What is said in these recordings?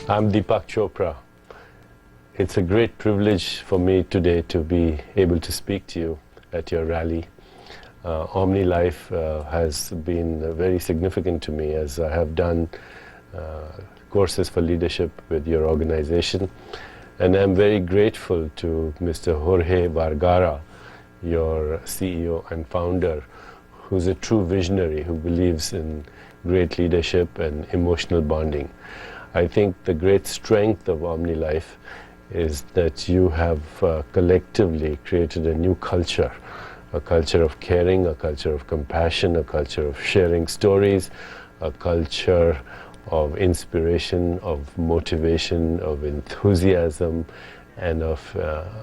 I'm Deepak Chopra. It's a great privilege for me today to be able to speak to you at your rally. Omnilife has been very significant to me, as I have done courses for leadership with your organization, and I'm very grateful to Mr. Jorge Vergara, your CEO and founder, who's a true visionary who believes in great leadership and emotional bonding. I think the great strength of Omnilife is that you have collectively created a new culture, a culture of caring, a culture of compassion, a culture of sharing stories, a culture of inspiration, of motivation, of enthusiasm, and of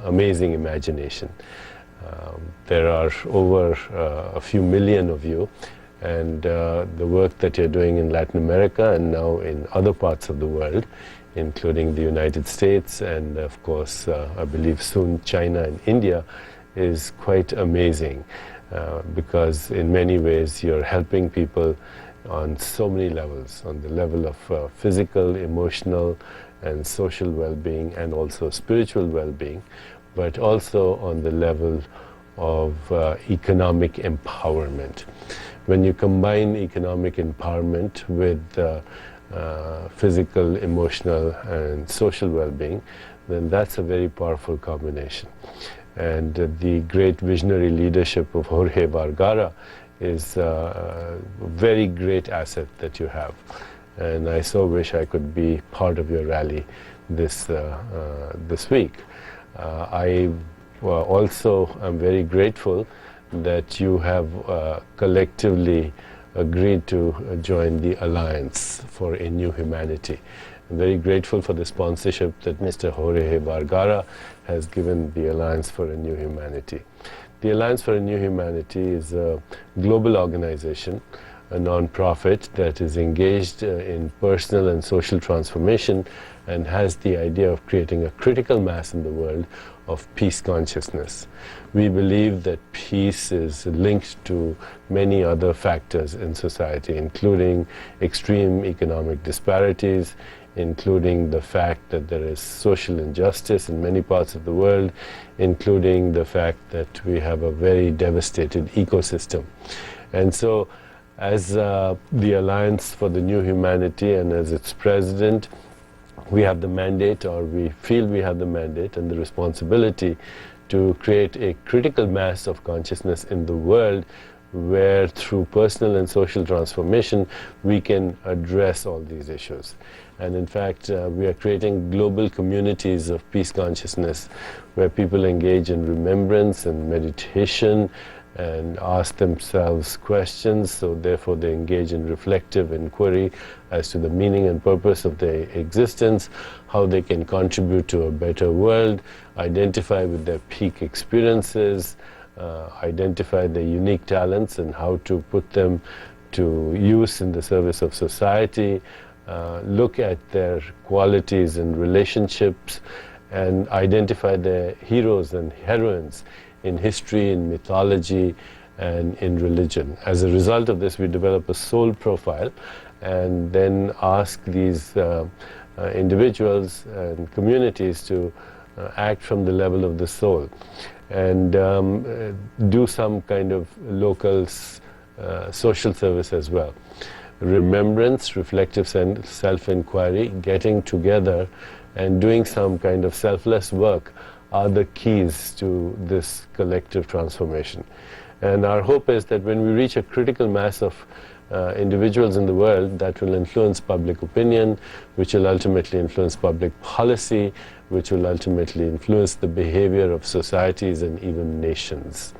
amazing imagination. There are over a few million of you, and the work that you're doing in Latin America and now in other parts of the world, including the United States and of course I believe soon China and India, is quite amazing because in many ways you're helping people on so many levels, on the level of physical, emotional and social well-being, and also spiritual well-being, but also on the level of economic empowerment. When you combine economic empowerment with physical, emotional and social well-being, then that's a very powerful combination. And the great visionary leadership of Jorge Vergara is a very great asset that you have. And I so wish I could be part of your rally this week. I also am very grateful that you have collectively agreed to join the Alliance for a New Humanity. I'm very grateful for the sponsorship that Mr. Jorge Vergara has given the Alliance for a New Humanity. The Alliance for a New Humanity is a global organization, a non-profit that is engaged in personal and social transformation and has the idea of creating a critical mass in the world of peace consciousness. We believe that peace is linked to many other factors in society, including extreme economic disparities, including the fact that there is social injustice in many parts of the world, including the fact that we have a very devastated ecosystem. And so, as the Alliance for the New Humanity and as its president, we have the mandate, or we feel we have the mandate and the responsibility to create a critical mass of consciousness in the world where through personal and social transformation we can address all these issues. And in fact, we are creating global communities of peace consciousness where people engage in remembrance and meditation and ask themselves questions, so therefore they engage in reflective inquiry as to the meaning and purpose of their existence, how they can contribute to a better world, identify with their peak experiences, identify their unique talents and how to put them to use in the service of society, look at their qualities and relationships, and identify their heroes and heroines in history, in mythology, and in religion. As a result of this, we develop a soul profile and then ask these individuals and communities to act from the level of the soul and do some kind of local social service as well. Remembrance, reflective self-inquiry, getting together and doing some kind of selfless work are the keys to this collective transformation. And our hope is that when we reach a critical mass of individuals in the world, that will influence public opinion, which will ultimately influence public policy, which will ultimately influence the behavior of societies and even nations.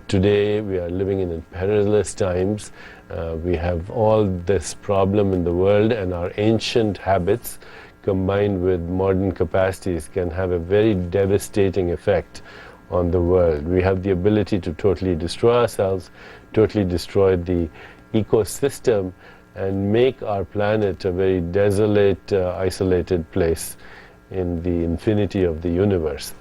Today we are living in perilous times. We have all this problem in the world, and our ancient habits combined with modern capacities can have a very devastating effect on the world. We have the ability to totally destroy ourselves, totally destroy the ecosystem, and make our planet a very desolate, isolated place in the infinity of the universe.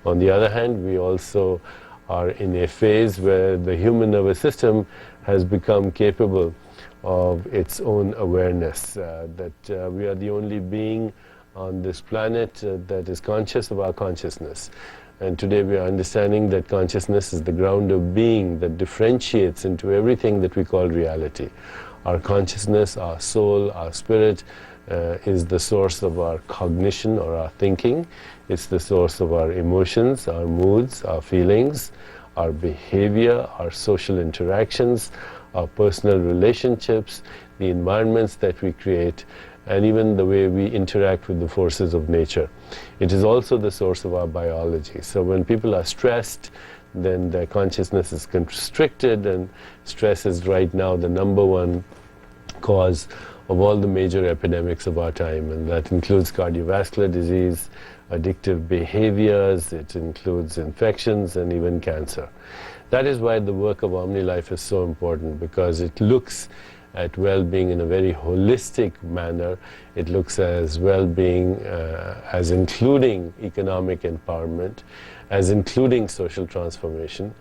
On the other hand, we also are in a phase where the human nervous system has become capable of its own awareness, that we are the only being on this planet that is conscious of our consciousness. And today we are understanding that consciousness is the ground of being that differentiates into everything that we call reality. Our consciousness, our soul, our spirit is the source of our cognition or our thinking. It's the source of our emotions, our moods, our feelings, our behavior, our social interactions, our personal relationships, the environments that we create, and even the way we interact with the forces of nature. It is also the source of our biology. So when people are stressed, then their consciousness is constricted, and stress is right now the #1 cause of all the major epidemics of our time, and that includes cardiovascular disease, addictive behaviors, it includes infections, and even cancer. That is why the work of Omnilife is so important, because it looks at well-being in a very holistic manner. It looks as well-being as including economic empowerment, as including social transformation,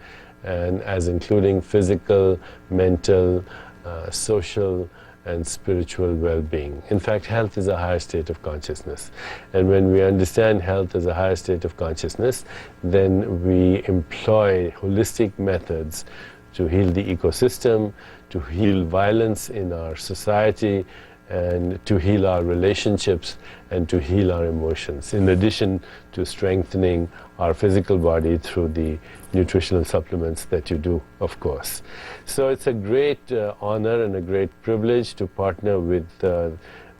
and as including physical, mental, social, and spiritual well-being. In fact, health is a higher state of consciousness. And when we understand health as a higher state of consciousness, then we employ holistic methods to heal the ecosystem, to heal violence in our society, and to heal our relationships, and to heal our emotions, in addition to strengthening our physical body through the nutritional supplements that you do, of course. So it's a great honor and a great privilege to partner with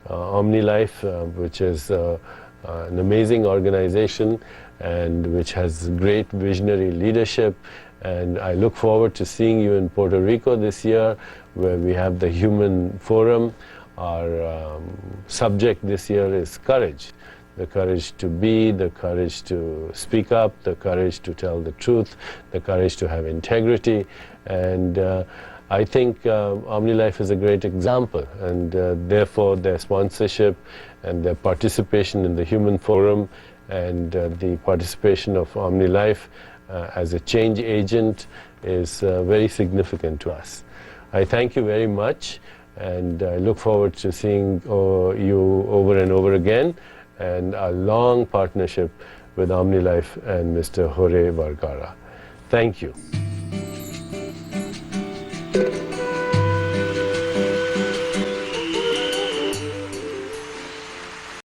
Omnilife, which is an amazing organization and which has great visionary leadership. And I look forward to seeing you in Puerto Rico this year, where we have the Human Forum. Our subject this year is courage. The courage to be, the courage to speak up, the courage to tell the truth, the courage to have integrity. And I think Omnilife is a great example, and therefore their sponsorship and their participation in the Human Forum and the participation of Omnilife as a change agent is very significant to us. I thank you very much, and I look forward to seeing you over and over again, and a long partnership with Omnilife and Mr. Jorge Vergara. Thank you.